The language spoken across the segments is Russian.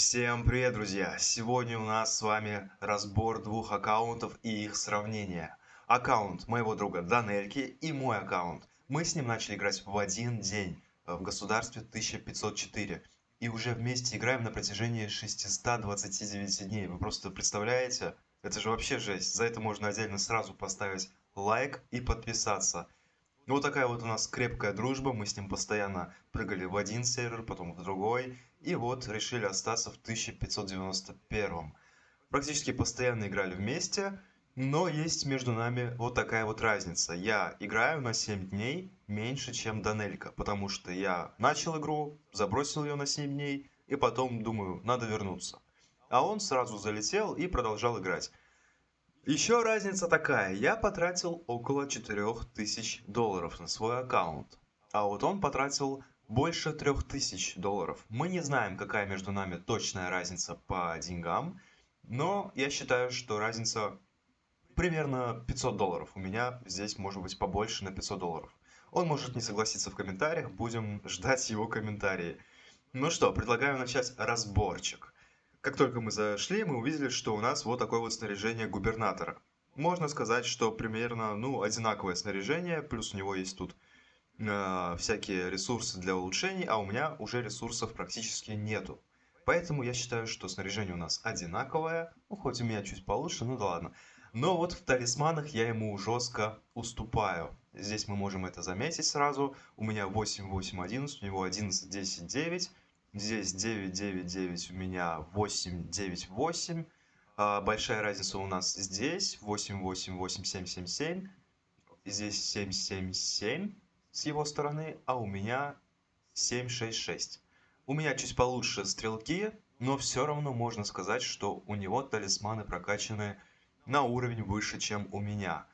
Всем привет, друзья! Сегодня у нас с вами разбор двух аккаунтов и их сравнение. Аккаунт моего друга Данельки и мой аккаунт. Мы с ним начали играть в один день в государстве 1504. И уже вместе играем на протяжении 629 дней. Вы просто представляете? Это же вообще жесть. За это можно отдельно сразу поставить лайк и подписаться. Ну, вот такая вот у нас крепкая дружба. Мы с ним постоянно прыгали в один сервер, потом в другой. И вот решили остаться в 1591. Практически постоянно играли вместе. Но есть между нами вот такая вот разница. Я играю на 7 дней меньше, чем Данелька. Потому что я начал игру, забросил ее на 7 дней. И потом думаю, надо вернуться. А он сразу залетел и продолжал играть. Еще разница такая, я потратил около $4000 на свой аккаунт, а вот он потратил больше $3000. Мы не знаем, какая между нами точная разница по деньгам, но я считаю, что разница примерно $500. У меня здесь может быть побольше на $500. Он может не согласиться в комментариях, будем ждать его комментарии. Ну что, предлагаю начать разборчик. Как только мы зашли, мы увидели, что у нас вот такое вот снаряжение губернатора. Можно сказать, что примерно, одинаковое снаряжение, плюс у него есть тут всякие ресурсы для улучшений, а у меня уже ресурсов практически нету. Поэтому я считаю, что снаряжение у нас одинаковое, ну хоть у меня чуть получше, ну да ладно. Но вот в талисманах я ему жестко уступаю. Здесь мы можем это заметить сразу. У меня 8, 8, 11, у него 11, 10, 9. Здесь 9, 9, 9, у меня 8, 9, 8. Большая разница у нас здесь 8, 8, 8, 7, 7, 7. Здесь 7, 7, 7 с его стороны, а у меня 7, 6, 6. У меня чуть получше стрелки, но все равно можно сказать, что у него талисманы прокачаны на уровень выше, чем у меня.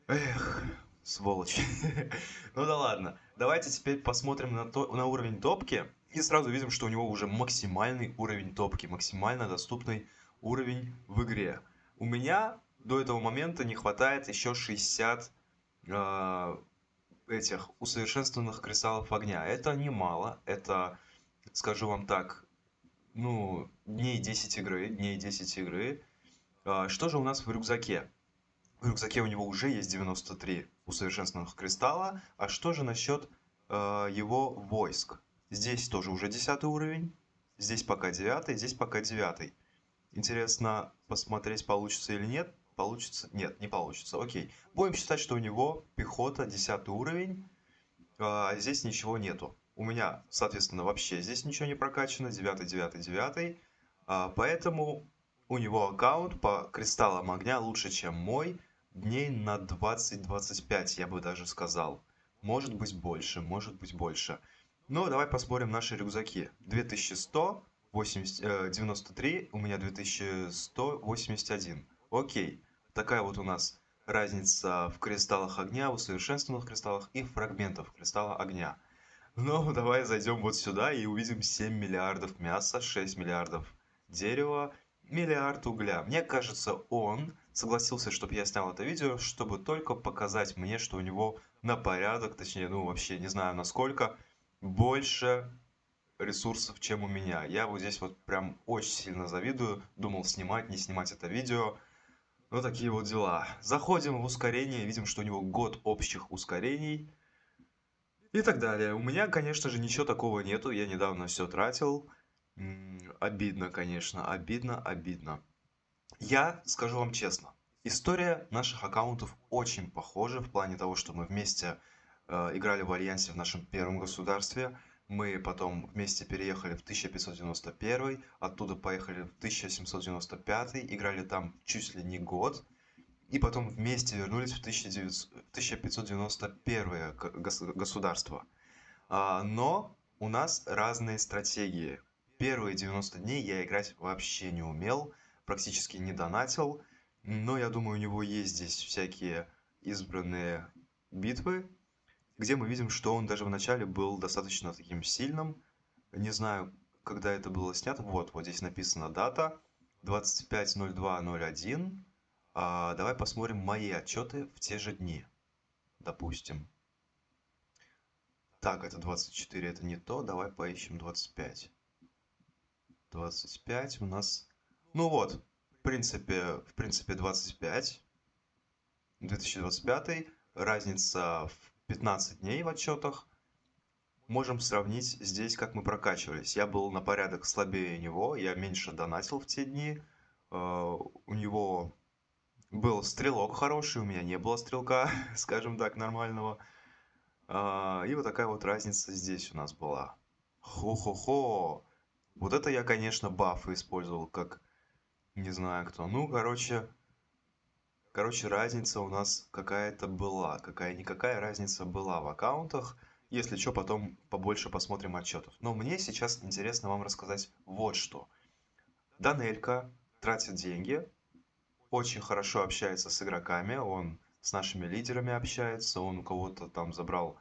Эх, сволочь. Ну да ладно. Давайте теперь посмотрим на уровень топки. И сразу видим, что у него уже максимальный уровень топки. Максимально доступный уровень в игре. У меня до этого момента не хватает еще 60 этих усовершенствованных кристаллов огня. Это немало. Это, скажу вам так, дней 10 игры. Дней 10 игры. Что же у нас в рюкзаке? В рюкзаке у него уже есть 93 усовершенствованных кристалла. А что же насчет его войск? Здесь тоже уже 10 уровень. Здесь пока 9, здесь пока 9. Интересно посмотреть, получится или нет. Получится? Нет, не получится. Окей. Будем считать, что у него пехота 10 уровень. Здесь ничего нету. У меня, соответственно, вообще здесь ничего не прокачано. 9, 9, 9. Поэтому у него аккаунт по кристаллам огня лучше, чем мой. Дней на 20-25, я бы даже сказал. Может быть больше, может быть больше. Но давай посмотрим наши рюкзаки. 2100, 93, у меня 2181. Окей. Такая вот у нас разница в кристаллах огня, усовершенствованных кристаллах и фрагментов кристалла огня. Ну, давай зайдем вот сюда и увидим 7 миллиардов мяса, 6 миллиардов дерева, миллиард угля. Мне кажется, он согласился, чтобы я снял это видео, чтобы только показать мне, что у него на порядок, точнее, вообще не знаю насколько, больше ресурсов, чем у меня. Я вот здесь вот прям очень сильно завидую, думал снимать, не снимать это видео. Ну, такие вот дела. Заходим в ускорение, видим, что у него год общих ускорений. И так далее. У меня, конечно же, ничего такого нету. Я недавно все тратил. Обидно, конечно. Обидно, обидно. Я скажу вам честно. История наших аккаунтов очень похожа в плане того, что мы вместе играли в Альянсе в нашем первом государстве. Мы потом вместе переехали в 1591, оттуда поехали в 1795, играли там чуть ли не год. И потом вместе вернулись в 1591 государство. Но у нас разные стратегии. Первые 90 дней я играть вообще не умел, практически не донатил. Но я думаю, у него есть здесь всякие избранные битвы, где мы видим, что он даже в начале был достаточно таким сильным. Не знаю, когда это было снято. Вот здесь написана дата. 25.02.01. Давай посмотрим мои отчеты в те же дни. Допустим. Так, это 24, это не то. Давай поищем 25. 25 у нас... Ну вот, в принципе 25. 2025. Разница в 15 дней в отчетах. Можем сравнить здесь, как мы прокачивались. Я был на порядок слабее него, я меньше донатил в те дни. У него был стрелок хороший, у меня не было стрелка, скажем так, нормального. И вот такая вот разница здесь у нас была. Хо-хо-хо! Вот это я, конечно, бафы использовал, как не знаю кто. Ну, короче, разница у нас какая-то была. Какая-никакая разница была в аккаунтах. Если что, потом побольше посмотрим отчетов. Но мне сейчас интересно вам рассказать вот что. Данелька тратит деньги, очень хорошо общается с игроками, он с нашими лидерами общается, он у кого-то там забрал,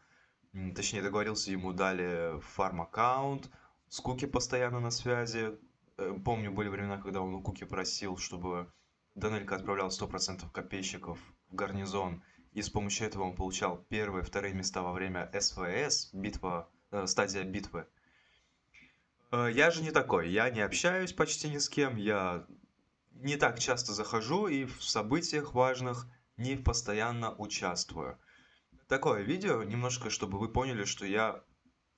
точнее договорился, ему дали фарм-аккаунт, с Куки постоянно на связи. Помню, были времена, когда он у Куки просил, чтобы Данелька отправлял 100% копейщиков в гарнизон, и с помощью этого он получал первые, вторые места во время СВС, стадия битвы. Я же не такой, я не общаюсь почти ни с кем, я не так часто захожу и в событиях важных не постоянно участвую. Такое видео, немножко, чтобы вы поняли, что я,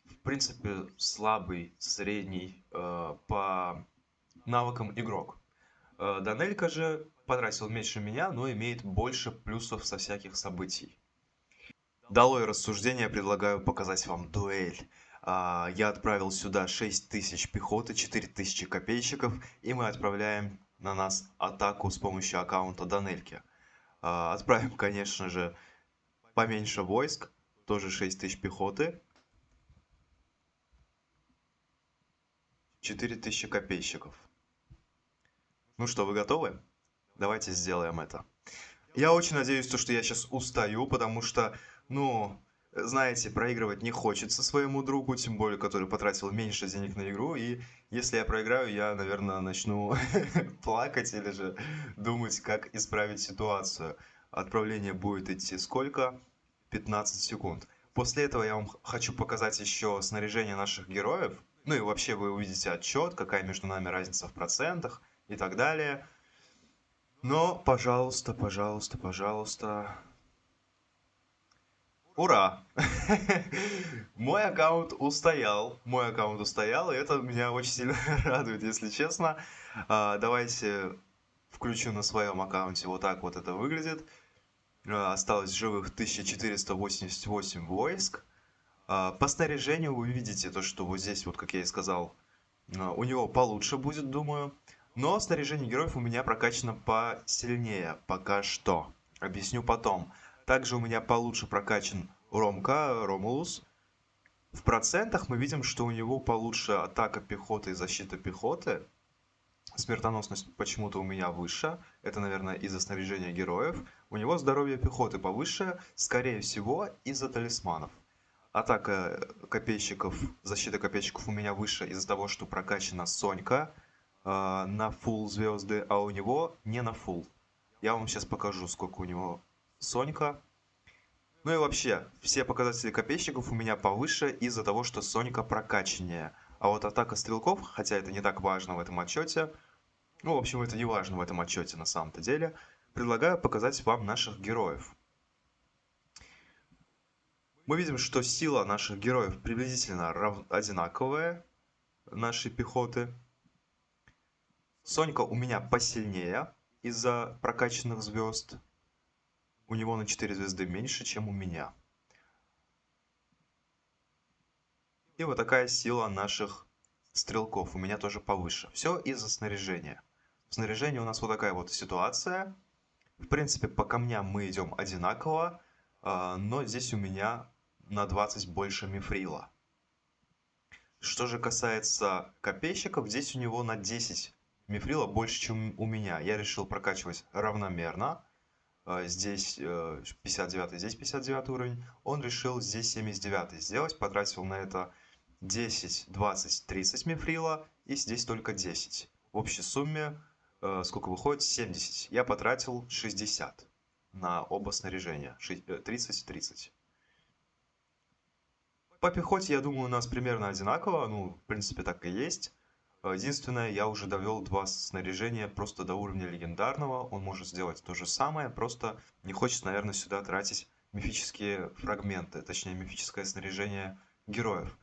в принципе, слабый, средний по навыкам игрок. Данелька же потратил меньше меня, но имеет больше плюсов со всяких событий. Долой рассуждения, предлагаю показать вам дуэль. Я отправил сюда 6000 пехоты, 4000 копейщиков, и мы отправляем на нас атаку с помощью аккаунта Данельки. Отправим, конечно же, поменьше войск, тоже 6000 пехоты, 4000 копейщиков. Ну что, вы готовы? Давайте сделаем это. Я очень надеюсь, что я сейчас устаю, потому что, ну, знаете, проигрывать не хочется своему другу, тем более, который потратил меньше денег на игру. И если я проиграю, я, наверное, начну плакать или же думать, как исправить ситуацию. Отправление будет идти сколько? 15 секунд. После этого я вам хочу показать еще снаряжение наших героев. Ну и вообще вы увидите отчет, какая между нами разница в процентах и так далее. Но, пожалуйста, пожалуйста, пожалуйста. Ура! Мой аккаунт устоял. Мой аккаунт устоял, и это меня очень сильно радует, если честно. Давайте включу на своем аккаунте. Вот так вот это выглядит. Осталось живых 1488 войск. По снаряжению вы видите то, что вот здесь, вот как я и сказал, у него получше будет, думаю. Но снаряжение героев у меня прокачано посильнее пока что. Объясню потом. Также у меня получше прокачан Ромулус. В процентах мы видим, что у него получше атака пехоты и защита пехоты. Смертоносность почему-то у меня выше. Это, наверное, из-за снаряжения героев. У него здоровье пехоты повыше, скорее всего, из-за талисманов. Атака копейщиков, защита копейщиков у меня выше из-за того, что прокачана Сонька на фул звезды, а у него не на фул. Я вам сейчас покажу, сколько у него Сонька. Ну и вообще, все показатели копейщиков у меня повыше из-за того, что Сонька прокачаннее. А вот атака стрелков, хотя это не так важно в этом отчете, ну, в общем, это не важно в этом отчете на самом-то деле, предлагаю показать вам наших героев. Мы видим, что сила наших героев приблизительно одинаковая, нашей пехоты. Сонька у меня посильнее из-за прокачанных звезд. У него на 4 звезды меньше, чем у меня. И вот такая сила наших стрелков. У меня тоже повыше. Все из-за снаряжения. В снаряжении у нас вот такая вот ситуация. В принципе, по камням мы идем одинаково, но здесь у меня на 20 больше мифрила. Что же касается копейщиков, здесь у него на 10 мифрила больше, чем у меня. Я решил прокачивать равномерно. Здесь 59, здесь 59 уровень. Он решил здесь 79 сделать. Потратил на это 10, 20, 30 мифрила. И здесь только 10. В общей сумме сколько выходит? 70. Я потратил 60 на оба снаряжения. 30, 30. По пехоте, я думаю, у нас примерно одинаково. Ну, в принципе, так и есть. Единственное, я уже довел два снаряжения просто до уровня легендарного. Он может сделать то же самое, просто не хочет, наверное, сюда тратить мифические фрагменты, точнее мифическое снаряжение героев.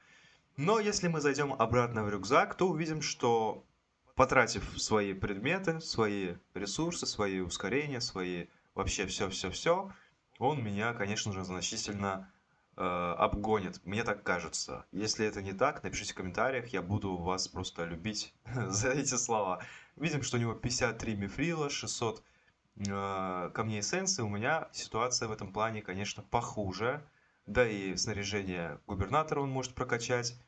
Но если мы зайдем обратно в рюкзак, то увидим, что потратив свои предметы, свои ресурсы, свои ускорения, свои вообще все-все-все, он меня, конечно же, значительно обгонит. Мне так кажется. Если это не так, напишите в комментариях, я буду вас просто любить за эти слова. Видим, что у него 53 мифрила, 600 камней эссенции. У меня ситуация в этом плане, конечно, похуже. Да и снаряжение губернатора он может прокачать.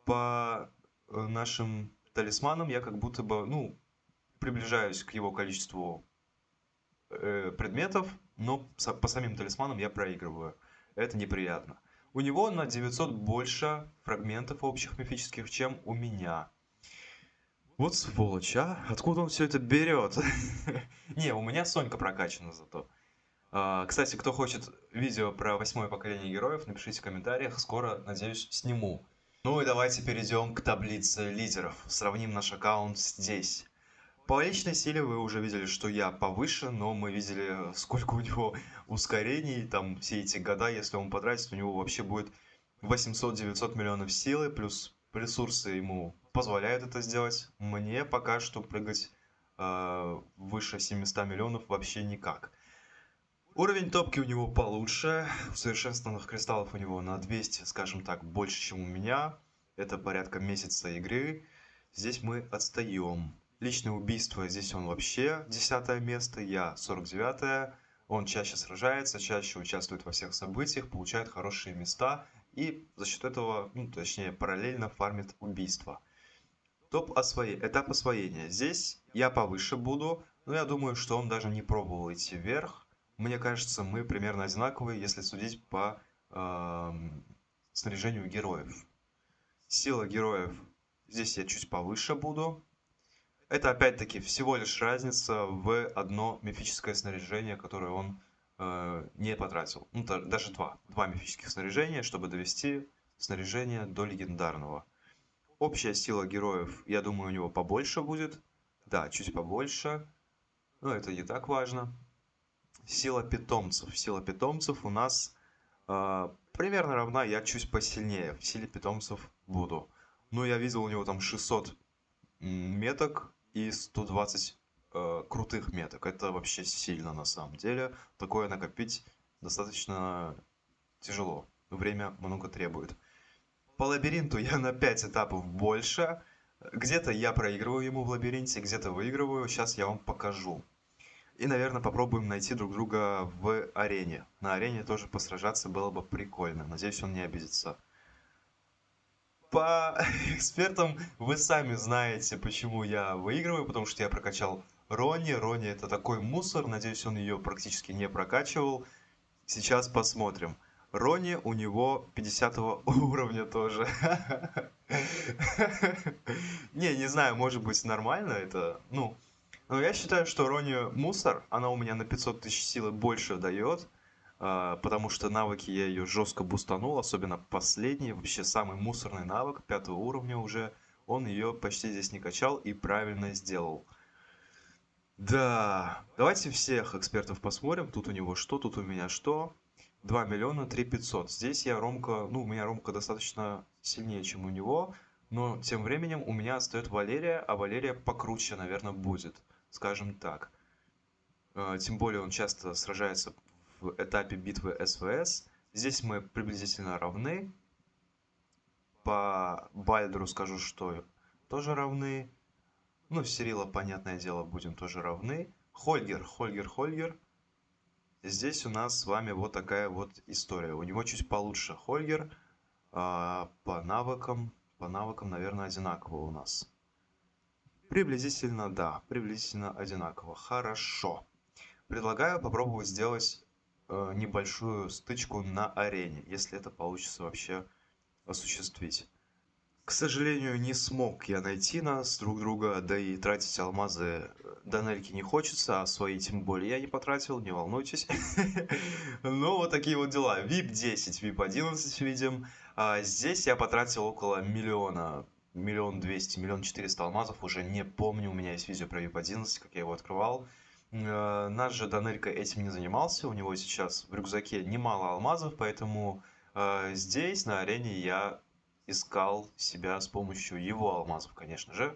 По нашим талисманам я как будто бы, ну, приближаюсь к его количеству предметов, но по самим талисманам я проигрываю. Это неприятно. У него на 900 больше фрагментов общих мифических, чем у меня. Вот сволочь, а? Откуда он все это берет? Не, у меня Сонька прокачана зато. Кстати, кто хочет видео про 8-е поколение героев, напишите в комментариях. Скоро, надеюсь, сниму. Ну и давайте перейдем к таблице лидеров. Сравним наш аккаунт здесь. По личной силе вы уже видели, что я повыше, но мы видели, сколько у него ускорений, там все эти года, если он потратит, у него вообще будет 800-900 миллионов силы, плюс ресурсы ему позволяют это сделать. Мне пока что прыгать выше 700 миллионов вообще никак. Уровень топки у него получше, усовершенствованных кристаллов у него на 200, скажем так, больше, чем у меня. Это порядка месяца игры. Здесь мы отстаем. Личное убийство, здесь он вообще 10 место, я 49-е. Он чаще сражается, чаще участвует во всех событиях, получает хорошие места и за счет этого, ну, точнее, параллельно фармит убийства. Этап освоения. Здесь я повыше буду, но я думаю, что он даже не пробовал идти вверх. Мне кажется, мы примерно одинаковые, если судить по снаряжению героев. Сила героев. Здесь я чуть повыше буду. Это опять-таки всего лишь разница в одно мифическое снаряжение, которое он не потратил. Ну, даже два мифических снаряжения, чтобы довести снаряжение до легендарного. Общая сила героев, я думаю, у него побольше будет. Да, чуть побольше. Но это не так важно. Сила питомцев. Сила питомцев у нас примерно равна, я чуть посильнее. В силе питомцев буду. Ну, я видел у него там 600 меток и 120 крутых меток. Это вообще сильно на самом деле. Такое накопить достаточно тяжело. Время много требует. По лабиринту я на 5 этапов больше. Где-то я проигрываю ему в лабиринте, где-то выигрываю. Сейчас я вам покажу. И, наверное, попробуем найти друг друга в арене. На арене тоже посражаться было бы прикольно. Надеюсь, он не обидится. По экспертам вы сами знаете, почему я выигрываю, потому что я прокачал Ронни. Ронни это такой мусор, надеюсь, он ее практически не прокачивал. Сейчас посмотрим. Ронни у него 50 уровня тоже. Не знаю, может быть нормально это. Ну, но я считаю, что Ронни мусор. Она у меня на 500 тысяч силы больше дает. Потому что навыки я ее жестко бустанул. Особенно последний, вообще самый мусорный навык 5 уровня уже. Он ее почти здесь не качал и правильно сделал. Да, давайте всех экспертов посмотрим. Тут у него что, тут у меня что. 2 миллиона 3 500. Здесь я Ромка, ну, у меня Ромка достаточно сильнее, чем у него. Но тем временем у меня остается Валерия, а Валерия покруче, наверное, будет. Скажем так. Тем более он часто сражается в этапе битвы СВС. Здесь мы приблизительно равны. По Бальдеру скажу, что тоже равны. Ну, Сирила, понятное дело, будем тоже равны. Хольгер. Здесь у нас с вами вот такая вот история. У него чуть получше Хольгер. По навыкам, наверное, одинаково у нас. Приблизительно, да, приблизительно одинаково. Хорошо. Предлагаю попробовать сделать небольшую стычку на арене, если это получится вообще осуществить. К сожалению, не смог я найти нас друг друга, да и тратить алмазы Данельки не хочется, а свои тем более я не потратил, не волнуйтесь. Ну, вот такие вот дела. VIP 10, VIP 11 видим. Здесь я потратил около миллиона 1 200 000 1 400 000 алмазов, уже не помню, у меня есть видео про VIP-11, как я его открывал. Наш же Данелька этим не занимался, у него сейчас в рюкзаке немало алмазов, поэтому здесь на арене я искал себя с помощью его алмазов, конечно же.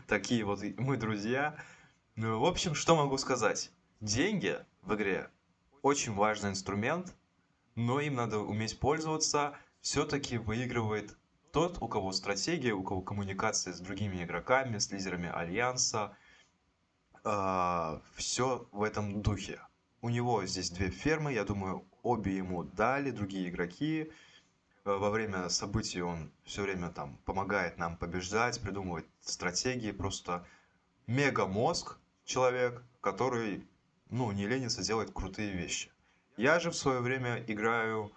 Такие вот мы друзья. Ну, в общем, что могу сказать? Деньги в игре очень важный инструмент, но им надо уметь пользоваться. Все-таки выигрывает тот, у кого стратегия, у кого коммуникация с другими игроками, с лидерами Альянса. Все в этом духе. У него здесь две фермы, я думаю, обе ему дали другие игроки. Во время событий он все время там помогает нам побеждать, придумывать стратегии. Просто мега мозг человек, который, ну, не ленится, делать крутые вещи. Я же в свое время играю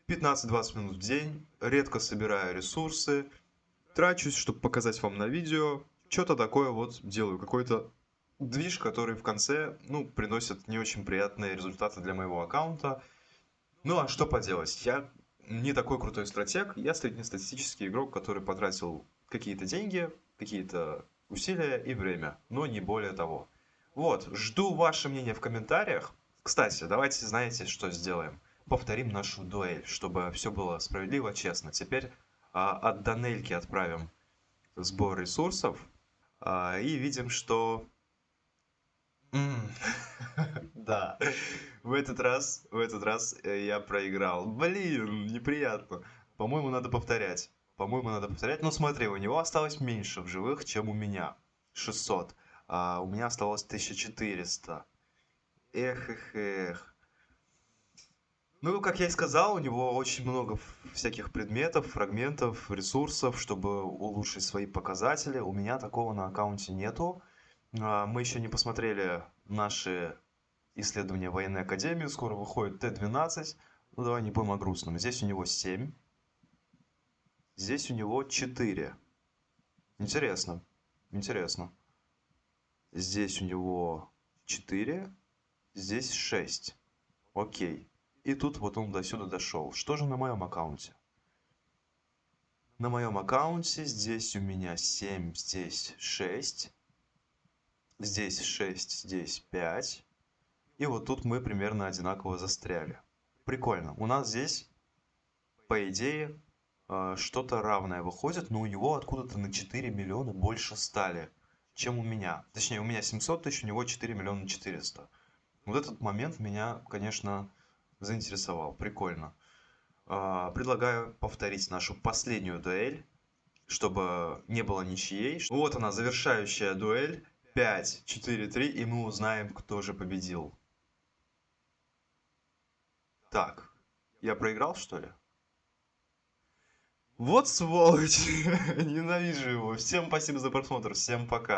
15-20 минут в день, редко собираю ресурсы, трачусь, чтобы показать вам на видео, что-то такое вот делаю, какой-то движ, который в конце, ну, приносит не очень приятные результаты для моего аккаунта. Ну, а что поделать, я не такой крутой стратег, я среднестатистический игрок, который потратил какие-то деньги, какие-то усилия и время, но не более того. Вот, жду ваше мнение в комментариях. Кстати, давайте, знаете, что сделаем? Повторим нашу дуэль, чтобы все было справедливо, честно. Теперь от Данельки отправим сбор ресурсов и видим, что... Да, в этот раз я проиграл. Блин, неприятно. По-моему, надо повторять. По-моему, надо повторять. Ну, смотри, у него осталось меньше в живых, чем у меня. 600. А у меня осталось 1400. Эх, эх, эх. Ну, как я и сказал, у него очень много всяких предметов, фрагментов, ресурсов, чтобы улучшить свои показатели. У меня такого на аккаунте нету. Мы еще не посмотрели наши исследования военной академии. Скоро выходит Т-12. Ну, давай не будем о грустном. Здесь у него 7. Здесь у него 4. Интересно. Интересно. Здесь у него 4. Здесь 6. Окей. И тут вот он до сюда дошел. Что же на моем аккаунте? На моем аккаунте здесь у меня 7, здесь 6. Здесь 6, здесь 5. И вот тут мы примерно одинаково застряли. Прикольно. У нас здесь, по идее, что-то равное выходит, но у него откуда-то на 4 миллиона больше стали, чем у меня. Точнее, у меня 700 тысяч, у него 4 миллиона 400. Вот этот момент меня, конечно, заинтересовал. Прикольно. Предлагаю повторить нашу последнюю дуэль, чтобы не было ничьей. Вот она, завершающая дуэль. 5, 4, 3, и мы узнаем, кто же победил. Так, я проиграл, что ли? Вот сволочь! Ненавижу его. Всем спасибо за просмотр, всем пока.